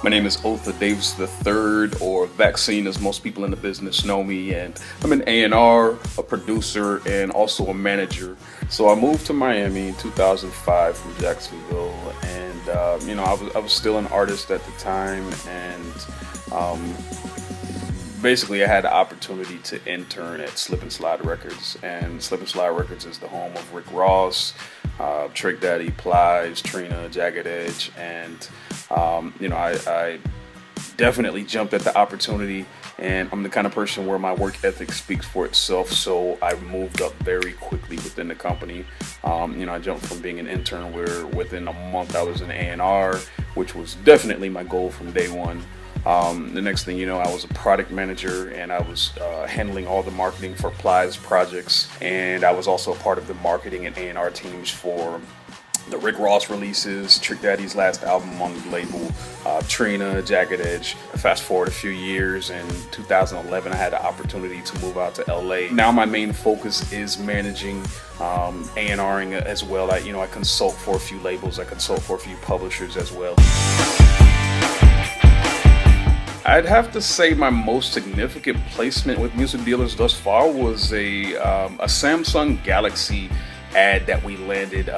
My name is Otha Davis III, or Vakseen as most people in the business know me, and I'm an A&R, a producer, and also a manager. So I moved to Miami in 2005 from Jacksonville, and I was still an artist at the time, and basically I had the opportunity to intern at Slip and Slide Records, and Slip and Slide Records is the home of Rick Ross, Trick Daddy, Plies, Trina, Jagged Edge, and I definitely jumped at the opportunity, and I'm the kind of person where my work ethic speaks for itself, so I moved up very quickly within the company. I jumped from being an intern where within a month I was an A&R, which was definitely my goal from day one. The next thing you know, I was a product manager, and I was handling all the marketing for Plies projects, and I was also part of the marketing and A&R teams for the Rick Ross releases, Trick Daddy's last album on the label, Trina, Jagged Edge. Fast forward a few years, in 2011 I had the opportunity to move out to LA. Now my main focus is managing A&Ring as well. I consult for a few labels, I consult for a few publishers as well. I'd have to say my most significant placement with music dealers thus far was a Samsung Galaxy ad that we landed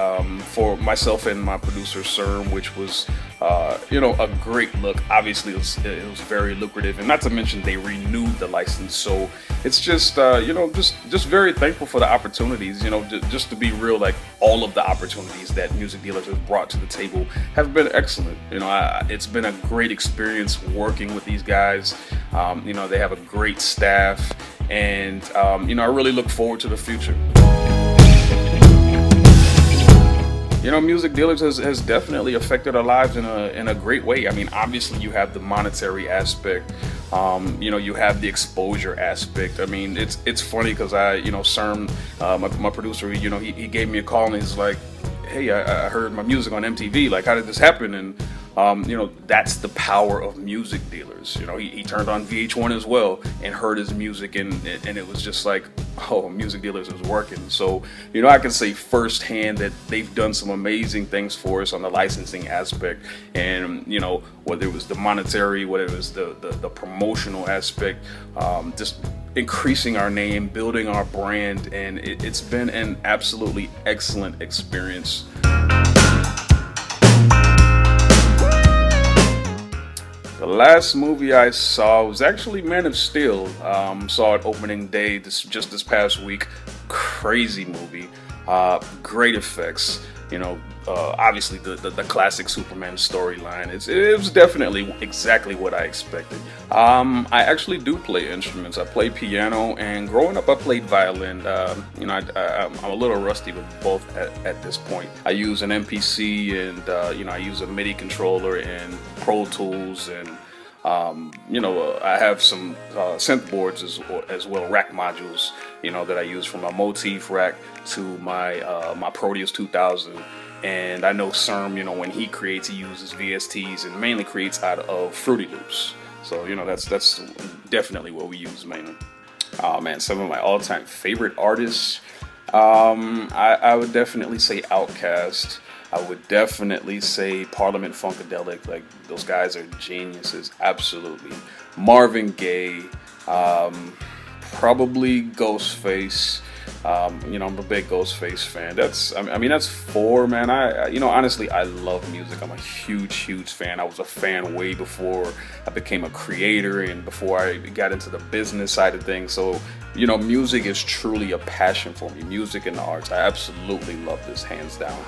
for myself and my producer Serm, which was a great look. Obviously it was very lucrative, and not to mention they renewed the license, so it's just very thankful for the opportunities. Just to be real, like, all of the opportunities that music dealers have brought to the table have been excellent. It's been a great experience working with these guys. They have a great staff, and I really look forward to the future. Music dealers has definitely affected our lives in a great way. I mean, obviously you have the monetary aspect, you have the exposure aspect. I mean, it's funny because Serm, my producer, he gave me a call and he's like, hey, I heard my music on MTV. Like, how did this happen? And that's the power of music dealers. He turned on VH1 as well and heard his music, and it was just like, oh, music dealers is working. So, I can say firsthand that they've done some amazing things for us on the licensing aspect, and whether it was the monetary, whether it was the promotional aspect, just increasing our name, building our brand, and it's been an absolutely excellent experience. The last movie I saw was actually Man of Steel. Saw it opening day just this past week. Crazy movie. Great effects. Obviously the classic Superman storyline. It was definitely exactly what I expected. I actually do play instruments. I play piano, and growing up I played violin. I'm a little rusty with both at this point. I use an MPC, and I use a MIDI controller and Pro Tools, and I have some synth boards as well, rack modules, that I use from my motif rack to my Proteus 2000. And I know Serm, when he creates, he uses VSTs and mainly creates out of Fruity Loops. So, that's definitely what we use mainly. Oh man, some of my all-time favorite artists, I would definitely say Outkast. I would definitely say Parliament Funkadelic. Like, those guys are geniuses, absolutely. Marvin Gaye, probably Ghostface. I'm a big Ghostface fan. That's four, man. Honestly, I love music. I'm a huge fan. I was a fan way before I became a creator and before I got into the business side of things. So, music is truly a passion for me. Music and the arts. I absolutely love this, hands down.